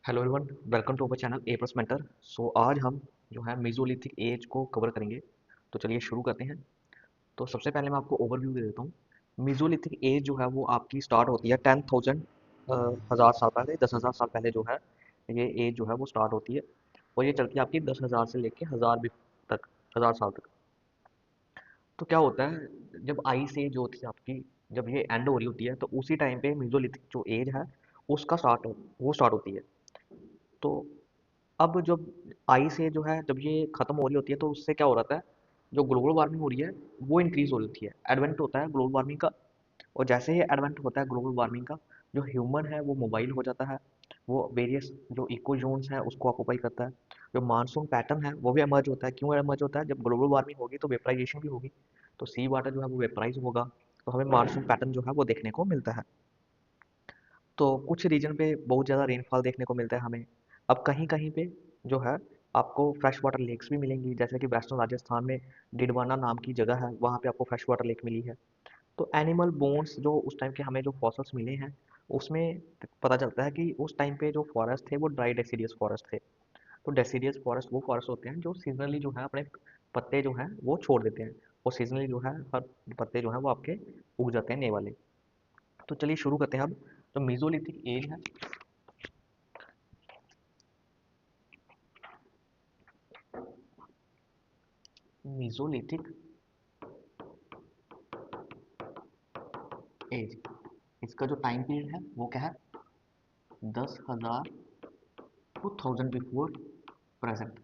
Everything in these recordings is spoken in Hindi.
Hello everyone, welcome to our channel A plus mentor. So आज हम जो है मेसोलिथिक एज को कवर करेंगे। तो चलिए शुरू करते हैं। तो सबसे पहले मैं आपको ओवरव्यू दे देता हूँ। मेसोलिथिक एज जो है वो आपकी स्टार्ट होती है 10,000 हज़ार साल पहले, 10,000 साल पहले जो है ये एज जो है वो स्टार्ट होती है। और ये चलती है आपकी 10,000 से लेके हज़ार भी तक, 1000 साल तक। तो क्या होता है, जब आइस एज जो थी आपकी, जब ये एंड हो रही होती है तो उसी टाइम पे मेसोलिथिक जो एज है उसका वो स्टार्ट होती है। तो अब जब आइस एज जो है जब ये खत्म हो रही होती है तो उससे क्या हो रहा है, जो ग्लोबल वार्मिंग हो रही है वो इंक्रीज हो रही होती है, एडवेंट होता है ग्लोबल वार्मिंग का। और जैसे ही एडवेंट होता है ग्लोबल वार्मिंग का, जो ह्यूमन है वो मोबाइल हो जाता है। वो वेरियस जो इको जोन्स हैं उसको ऑक्यूपाई करता है। जो मानसून पैटर्न है वो भी एमर्ज होता है। क्यों एमर्ज होता है? जब ग्लोबल वार्मिंग होगी तो वेपराइजेशन भी होगी, तो सी वाटर जो है वो वेपराइज होगा, तो हमें मानसून पैटर्न जो है वो देखने को मिलता है। तो कुछ रीजन पे बहुत ज़्यादा रेनफॉल देखने को मिलता है हमें। अब कहीं कहीं पे जो है आपको फ्रेश वाटर लेक्स भी मिलेंगी, जैसे कि वेस्टर्न राजस्थान में डिडवाना नाम की जगह है, वहाँ पे आपको फ्रेश वाटर लेक मिली है। तो एनिमल बोन्स जो उस टाइम के हमें जो फॉसल्स मिले हैं उसमें पता चलता है कि उस टाइम पे जो फॉरेस्ट थे वो ड्राई डेसिडियस फॉरेस्ट थे। तो डेसिडियस फॉरेस्ट वो फॉरेस्ट होते हैं जो सीजनली जो है अपने पत्ते जो हैं वो छोड़ देते हैं। और सीजनली जो है हर पत्ते जो हैं वो आपके उग जाते हैं नए वाले। तो चलिए शुरू करते हैं अब। जो मीजोलिथिक एज है, मीजोलिथिक एज, इसका जो टाइम पीरियड है वो क्या है? 10,000 टू 1000 बिफोर प्रेजेंट।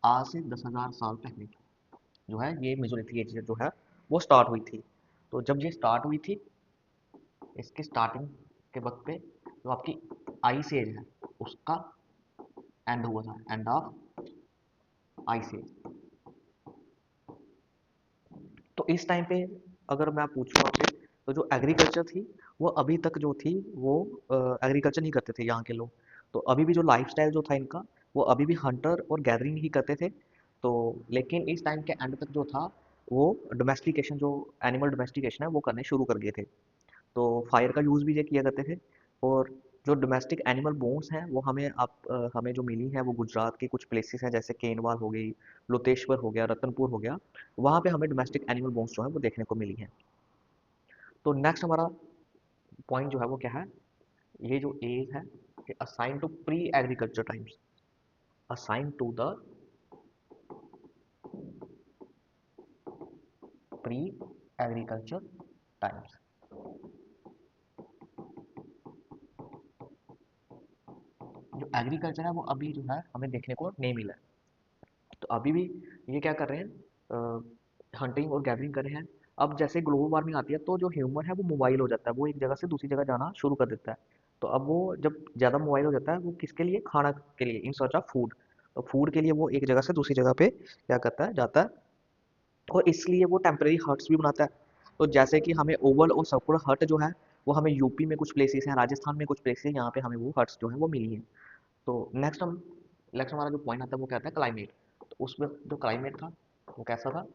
आज से 10,000 साल पहले जो है ये मेसोलिथिक एज जो है वो स्टार्ट हुई थी। तो जब ये स्टार्ट हुई थी, इसकी स्टार्टिंग के वक्त पे जो आपकी आइस एज है उसका एंड हुआ था, एंड ऑफ आइस एज। तो इस टाइम पे अगर मैं पूछूं आपसे, तो जो एग्रीकल्चर थी वो अभी तक जो थी वो एग्रीकल्चर नहीं करते थे यहाँ के लोग। तो अभी भी जो लाइफस्टाइल जो था इनका, वो अभी भी हंटर और गैदरिंग ही करते थे। तो लेकिन इस टाइम के एंड तक जो था वो डोमेस्टिकेशन, जो एनिमल डोमेस्टिकेशन है वो करने शुरू कर दिए थे। तो फायर का यूज़ भी ये किया करते थे। और जो डोमेस्टिक एनिमल बोन्स हैं वो हमें जो मिली हैं वो गुजरात के कुछ प्लेसेस हैं, जैसे केनवाल हो गई, लुतेश्वर हो गया, रतनपुर हो गया। वहाँ पे हमें डोमेस्टिक एनिमल बोन्स जो है वो देखने को मिली हैं। तो नेक्स्ट हमारा पॉइंट जो है वो क्या है? ये जो एज है, assign to pre agriculture times, assign to the pre agriculture times. जो एग्रीकल्चर है वो अभी जो है हमें देखने को नहीं मिला है। तो अभी भी ये क्या कर रहे हैं, हंटिंग और गैदरिंग कर रहे हैं। अब जैसे ग्लोबल वार्मिंग आती है तो जो ह्यूमन है वो मोबाइल हो जाता है, वो एक जगह से दूसरी जगह जाना शुरू कर देता है। तो अब वो जब ज़्यादा मोबाइल हो जाता है वो किसके लिए? खाना के लिए, इन सर्च ऑफ फूड। तो फूड के लिए वो एक जगह से दूसरी जगह पे क्या करता है, जाता है। और इसलिए वो टेम्परेरी हट्स भी बनाता है। तो जैसे कि हमें ओवल और सर्कुलर हट जो है वो हमें यूपी में कुछ प्लेसेस हैं, राजस्थान में कुछ प्लेसेस हैं, यहाँ पे हमें वो हट्स जो है वो मिली हैं। तो नेक्स्ट हमारा जो पॉइंट आता है वो कहता है क्लाइमेट। तो उसमें जो क्लाइमेट था वो कैसा था?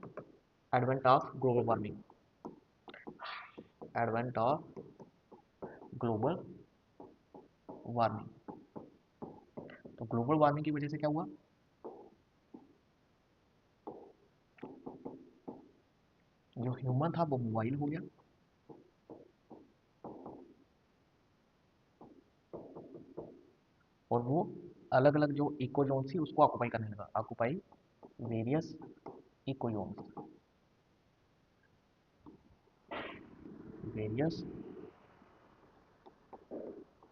Advent of global warming, advent of global warming. तो ग्लोबल वार्मिंग की वजह से क्या हुआ? जो ह्यूमन था वो मोबाइल हो गया, और वो अलग अलग जो इको जोन थी उसको ऑक्यूपाई करने लगा, occupy various eco zones, various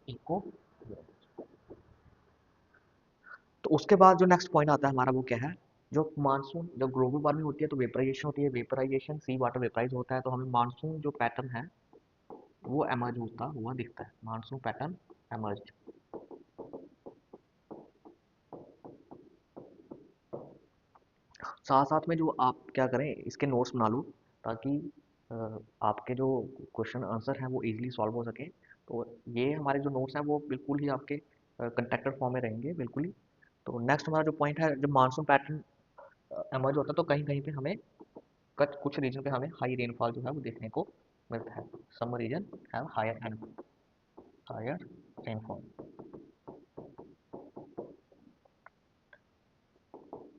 eco. तो उसके बाद जो नेक्स्ट पॉइंट आता है हमारा वो क्या है? जो मानसून, जब ग्लोबल वार्मिंग होती है तो वेपराइजेशन होती है, वेपराइजेशन सी वाटर वेपराइज होता है, तो हमें मानसून जो पैटर्न है वो एमर्ज होता हुआ दिखता है, मानसून पैटर्न एमर्ज। साथ साथ में जो आप क्या करें, इसके नोट्स बना लो, ताकि अ, आपके जो क्वेश्चन आंसर हैं वो इजीली सॉल्व हो सके। तो ये हमारे जो नोट्स हैं वो बिल्कुल ही आपके कंटेक्टर फॉर्म में रहेंगे, बिल्कुल ही। तो नेक्स्ट हमारा जो पॉइंट है, जब मानसून पैटर्न एमर्ज होता है तो कहीं कहीं पे हमें कुछ रीजन पे हमें हाई रेनफॉल जो है वो देखने को मिलता है। Some region have higher rainfall.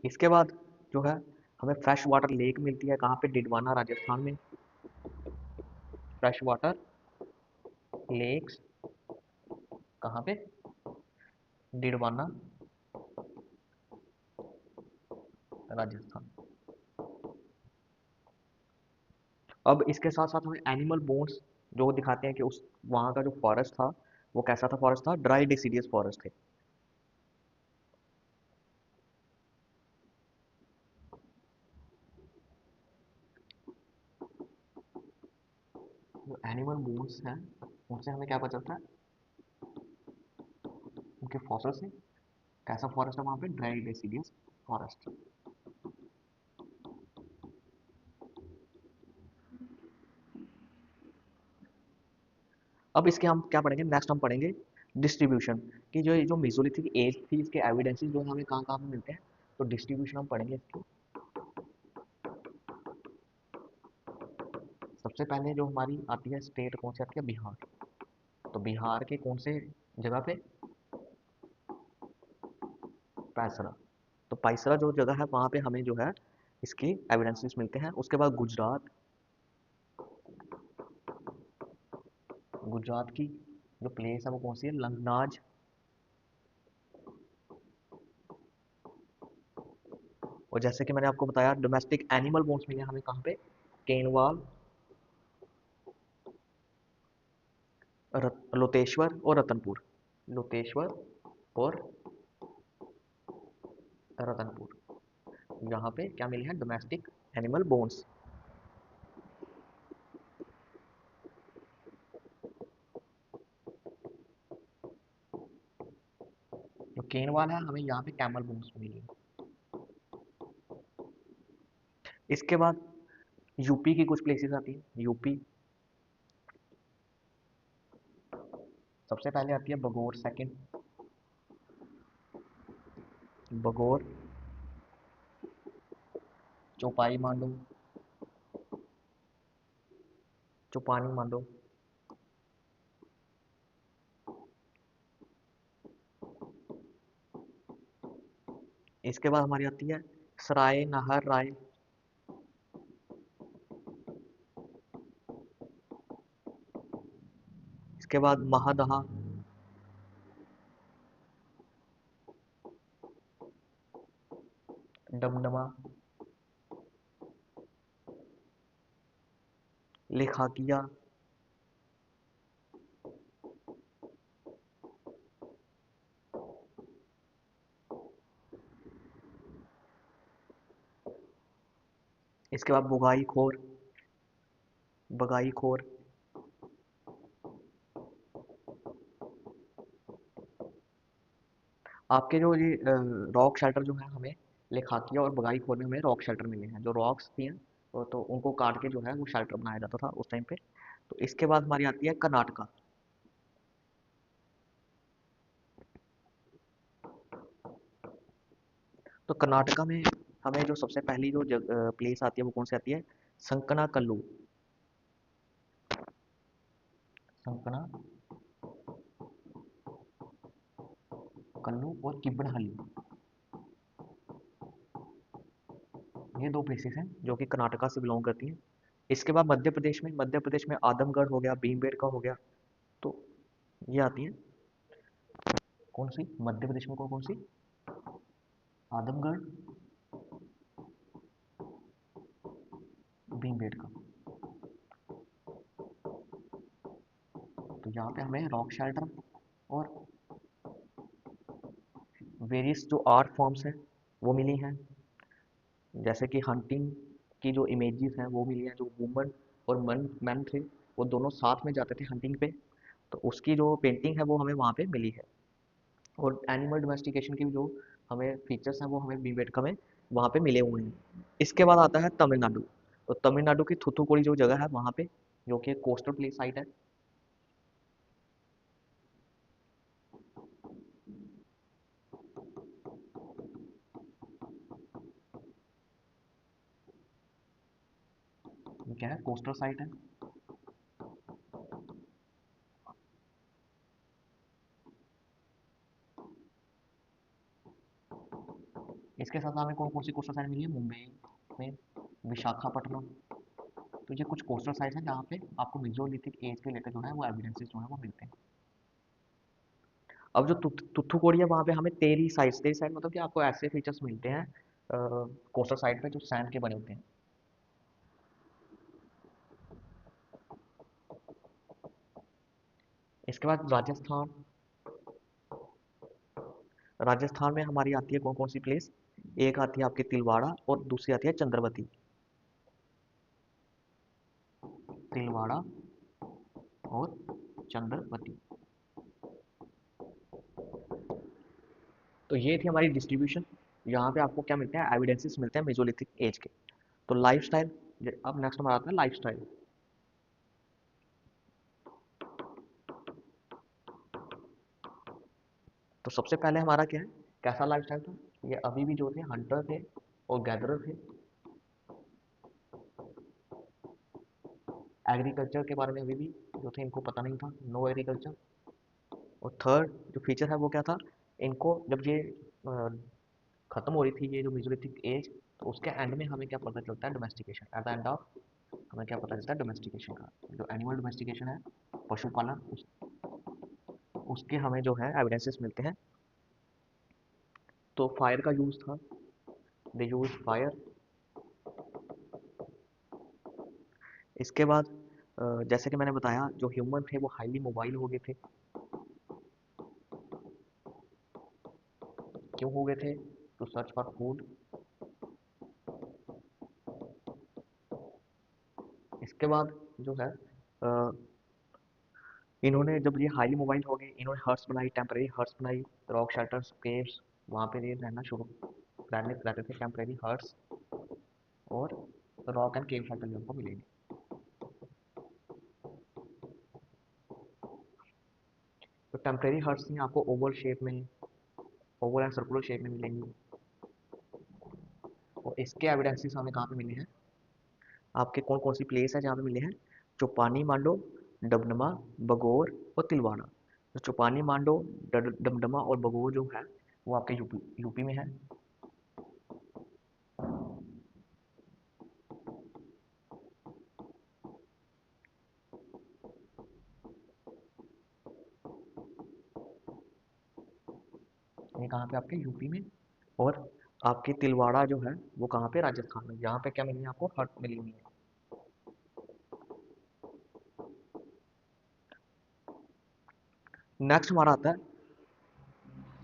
इसके बाद जो है हमें फ्रेश वाटर लेक मिलती है कहाँ पे, डिडवाना राजस्थान में। फ्रेश वाटर लेक्स कहाँ पे, डिडवाना राजस्थान। अब इसके साथ साथ हमें एनिमल बोन्स जो दिखाते हैं कि उस वहाँ का जो फॉरेस्ट था वो कैसा था, फॉरेस्ट था ड्राई डिसीडियस फॉरेस्ट थे। जो एनिमल बोन्स हैं उनसे हमें क्या पता चलता है, उनके फॉसिल से, कैसा फॉरेस्ट है वहाँ पे, ड्राई डिसीडियस फॉरेस्ट। अब इसके हम क्या पढ़ेंगे, नेक्स्ट हम पढ़ेंगे डिस्ट्रीब्यूशन कि जो ये जो मेसोलिथिक एज थी इसके एविडेंसेस जो हमें कहाँ कहाँ पे मिलते हैं। तो डिस्ट्रीब्यूशन हम पढ़ेंगे इसकी। सबसे पहले जो हमारी आती है स्टेट कौन सी आती है, बिहार। तो बिहार के कौन से जगह पे, पैसरा। तो पैसरा जो जगह है वहाँ पे हमें जो है इसकी एविडेंसेस मिलते हैं। उसके बाद गुजरात, गुजरात की जो प्लेस है वो कौन सी है, लंगनाज। और जैसे कि मैंने आपको बताया डोमेस्टिक एनिमल बोन्स मिले हमें कहाँ पे, केनवाल, लोतेश्वर और रतनपुर। लोतेश्वर और रतनपुर, यहाँ पे क्या मिले हैं, डोमेस्टिक एनिमल बोन्स। जो केनवाल है हमें यहाँ पे कैमल बोन्स मिली है। इसके बाद यूपी की कुछ प्लेसेस आती है। यूपी सबसे पहले आती है बगौर, सेकंड बगौर, चौपाई मांडो, चौपानी मांडो। इसके बाद हमारी आती है सराय नाहर राय। इसके बाद महादहा, डमडमा, लेखाकिया। इसके बाद बुगाई खोर, बगाई खोर। आपके जो ये रॉक शेल्टर जो है हमें लेखाकिया और बगाई खोर में हमें रॉक शेल्टर मिले हैं। जो रॉक्स थी हैं तो उनको काट के जो है वो शेल्टर बनाया जाता था उस टाइम पे। तो इसके बाद हमारी आती है कर्नाटका। तो कर्नाटका में हमें जो सबसे पहली जो प्लेस आती है वो कौन सी आती है, संकना कल्लू। संकना कल्लू और किब्बडहल्ली, ये दो प्लेसेस हैं जो कि कर्नाटका से बिलोंग करती हैं। इसके बाद मध्य प्रदेश में आदमगढ़ हो गया, भीमबेटका हो गया। तो ये आती हैं कौन सी, मध्य प्रदेश में कौन कौन सी, आदमगढ़, भीमबेटका। तो यहाँ पे हमें रॉक शेल्टर और वेरियस जो आर्ट फॉर्म्स हैं वो मिली हैं। जैसे कि हंटिंग की जो इमेजेस हैं वो मिली हैं। जो वुमन और मैन थे वो दोनों साथ में जाते थे हंटिंग पे, तो उसकी जो पेंटिंग है वो हमें वहाँ पे मिली है। और एनिमल डोमेस्टिकेशन की जो हमें फीचर्स हैं वो हमें भीमबेटका में वहाँ पे मिले हुए हैं। इसके बाद आता है तमिलनाडु। तो तमिलनाडु की थुथुकुड़ी जो जगह है वहाँ पे, जो कि कोस्टल प्लेस साइट है। ये क्या है, कोस्टल साइट है। इसके साथ हमें कौन कौन सी कोस्टल साइड मिली है? मुंबई में, विशाखापट्टनम। तो ये कुछ कोस्टल साइट्स हैं जहाँ पे आपको मेसोलिथिक एज के रिलेटेड जो है वो एविडेंसेस जो है वो मिलते हैं। अब जो तुथुकोडी है वहाँ पे हमें तेरी साइड मतलब कि आपको ऐसे फीचर्स मिलते हैं कोस्टल साइड पे जो सैंड के बने होते हैं। इसके बाद राजस्थान। राजस्थान में हमारी आती है कौन कौन सी प्लेस? एक आती है आपकी तिलवाड़ा और दूसरी आती है चंद्रवती। तिलवाड़ा और चंद्रवती। तो ये थी हमारी डिस्ट्रीब्यूशन। यहाँ पे आपको क्या मिलते हैं? एविडेंसेस मिलते हैं मेसोलिथिक एज के। तो लाइफस्टाइल। अब नेक्स्ट हमारा आता है लाइफस्टाइल। तो सबसे पहले हमारा क्या है? कैसा लाइफस्टाइल था? ये अभी भी जो थे हंटर थे और गैदरर थे। एग्रीकल्चर के बारे में अभी भी जो थे इनको पता नहीं था, नो एग्रीकल्चर। और थर्ड जो फीचर है वो क्या था? इनको जब ये खत्म हो रही थी ये जो मेसोलिथिक एज, तो उसके एंड में हमें क्या पता चलता है? Domestication. At the end of हमें क्या पता चलता है? डोमेस्टिकेशन का। जो एनिमल डोमेस्टिकेशन है, पशुपालन, उसके हमें जो है एविडेंसेस मिलते हैं। तो फायर का यूज़ था, दे यूज फायर। इसके बाद जैसे कि मैंने बताया जो ह्यूमन थे वो हाईली मोबाइल हो गए थे। क्यों हो गए थे? To search for food. इसके बाद जो है इन्होंने जब ये हाईली मोबाइल हो गए, इन्होंने हर्ट्स बनाई, टेम्परेरी हर्ट्स बनाई, रॉक शेल्टर्स, केव्स, वहाँ पे ये रहना शुरू रहने रहते थे, टेम्परेरी हर्ट्स और रॉक एंड केव शेल्टर जो आपको मिलेंगे। तो टेम्परेरी हर्ट्स ही आपको ओवल शेप में, ओवल एंड सर्कुलर शेप में मिलेंगी। और इसके एविडेंसेस हमें कहाँ पे मिले हैं? आपके कौन कौन सी प्लेस है जहाँ पे मिले हैं? चौपानी मांडो, डबनमा, बगौर और तिलवाड़ा। तो चौपानी मांडो, डमडमा और बगौर जो है वो आपके यूपी यूपी में है। ये कहाँ पे? आपके यूपी में। और आपकी तिलवाड़ा जो है वो कहाँ पे? राजस्थान में। यहाँ पे क्या मिली है आपको? हट मिली हुई है। नेक्स्ट हमारा आता है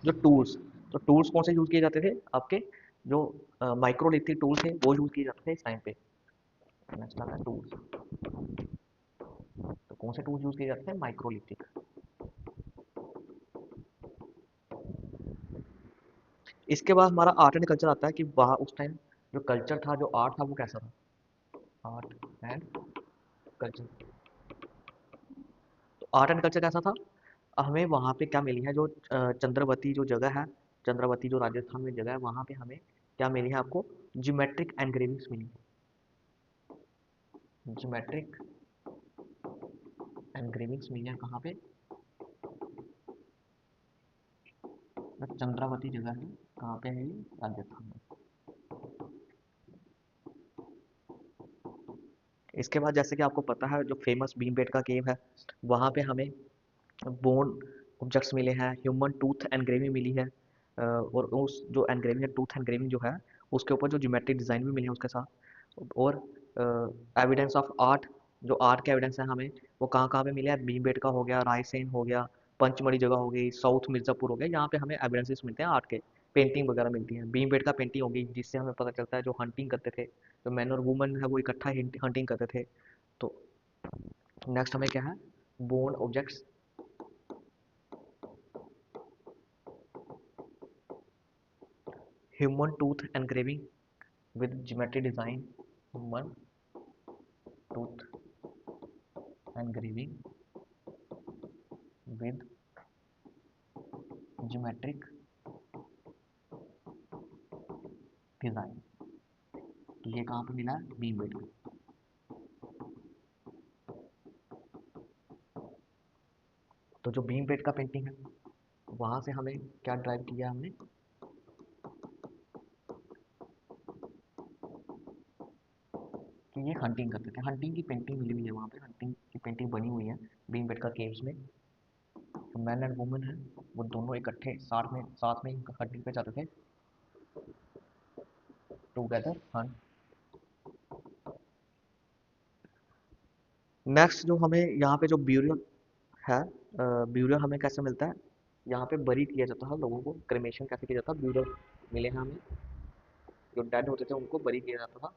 जो टूल्स। तो टूल्स कौन से यूज किए जाते थे? आपके जो माइक्रोलिथिक टूल्स थे वो यूज किए जाते थे इस टाइम पे। नेक्स्ट आता है टूल्स। तो कौन से टूल्स यूज किए जाते थे? माइक्रोलिथिक। इसके बाद हमारा आर्ट एंड कल्चर आता है कि वहाँ उस टाइम जो कल्चर था, जो आर्ट था वो कैसा था? Art and culture. तो आर्ट एंड कल्चर कैसा था? हमें वहाँ पे क्या मिली है? जो चंद्रवती जो जगह है, चंद्रवती जो राजस्थान में जगह है, वहाँ पे हमें क्या मिली है आपको? ज्योमेट्रिक एनग्रेविंग्स मिली। ज्योमेट्रिक एनग्रेविंग्स मिली है कहाँ पे? जो चंद्रावती जगह है, कहाँ पे है ये? राजस्थान में। इसके बाद जैसे कि आपको पता है जो फेमस भीमबेटका केव है, वहाँ पे हमें बोन ऑब्जेक्ट्स मिले हैं, ह्यूमन टूथ एनग्रेविंग मिली है। और उस जो एनग्रेविंग है, टूथ एनग्रेविंग जो है, उसके ऊपर जो ज्योमेट्रिक डिज़ाइन भी मिले हैं उसके साथ। और एविडेंस ऑफ आर्ट, जो आर्ट के एविडेंस हैं हमें, वो कहाँ कहाँ पे मिले हैं? भीमबेटका हो गया, रायसेन हो गया, पंचमढ़ी जगह हो गई, साउथ मिर्ज़ापुर हो गया, यहाँ पे हमें एविडेंसेस मिलते हैं आर्ट के। पेंटिंग वगैरह मिलती हैं, भीमबेटका पेंटिंग होगी जिससे हमें पता चलता है जो हंटिंग करते थे, जो मैन और वुमन है वो इकट्ठा हंटिंग करते थे। तो नेक्स्ट हमें क्या है? Bone objects. Human tooth engraving with geometry design, human tooth engraving with geometric design। तो ये कहाँ पे मिला है? बीम बेड में। तो जो बीम बेड का पेंटिंग है वहाँ से हमें क्या ड्राइव किया हमने? कि ये हंटिंग करते थे। हंटिंग की पेंटिंग मिली हुई है वहाँ पे, हंटिंग की पेंटिंग बनी हुई है भीमबेटका केव्स में। जो मैन एंड वुमन है वो दोनों इकट्ठे साथ में हंटिंग पे जाते थे, टुगेदर हंट। नेक्स्ट जो हमें यहाँ पे जो ब्यूरियल है, ब्यूरियल हमें कैसे मिलता है, यहाँ पे बरी किया जाता है लोगों को, क्रेमेशन कैसे किया जाता है, ब्यूरियल मिले हैं हमें। जो डेड होते थे उनको बरी किया जाता था,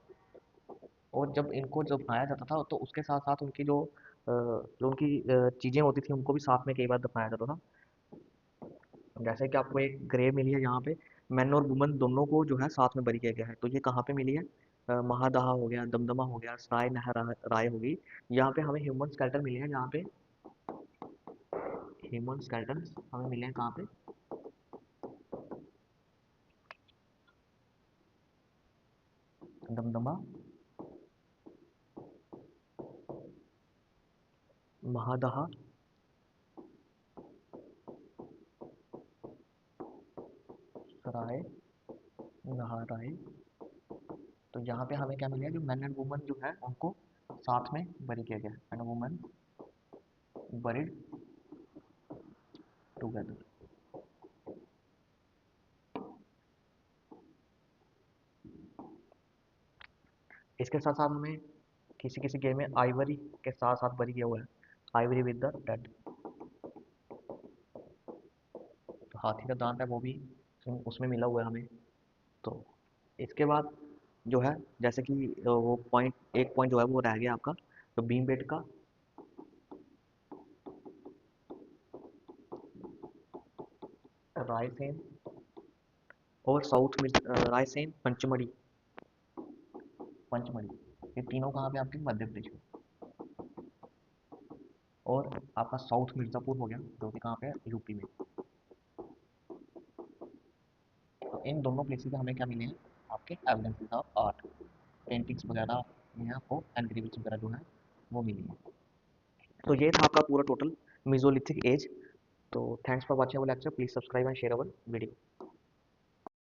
और जब इनको जब दफनाया जाता था तो उसके साथ साथ उनकी जो उनकी चीज़ें होती थी उनको भी साथ में कई बार दफनाया जाता था। जैसे कि आपको एक ग्रेव मिली है यहाँ पे, मैन और वुमन दोनों को जो है साथ में बरी किया गया है। तो ये कहाँ पे मिली है, महादहा हो गया, दमदमा हो गया, सराय नहर राय होगी। यहाँ पे हमें ह्यूमन स्केल्टन मिले हैं, यहाँ पे ह्यूमन स्केल्टन हमें मिले हैं कहाँ पे, दमदमा, महादहा, सराय नहराए। तो यहाँ पे हमें क्या मिला है, जो मैन एंड वुमन जो है उनको साथ में बरी किया गया है, man and woman buried together. इसके साथ साथ हमें किसी किसी गेम में आइवरी के साथ साथ बरी किया हुआ है, आइवरी विद द डेड। तो हाथी का दांत है वो भी उसमें मिला हुआ है हमें। तो इसके बाद जो है, जैसे कि वो पॉइंट, एक पॉइंट जो है वो रह गया आपका, तो बीम बेड का रायसेन और साउथ में रायसेन पंचमढ़ी, पंचमढ़ी ये तीनों कहाँ पे आपके, मध्य प्रदेश में। और आपका साउथ मिर्ज़ापुर हो गया जो कि कहाँ पे है, यूपी में। तो इन दोनों प्लेसेस पे हमें क्या मिले हैं, आपके एविडेंसेस ऑफ आर्ट, पेंटिंग्स वगैरह में आपको एनग्रेविंग्स वगैरह जो है वो मिली है। तो ये था आपका पूरा टोटल मेसोलिथिक एज। तो thanks for watching our lecture, please subscribe and share our video.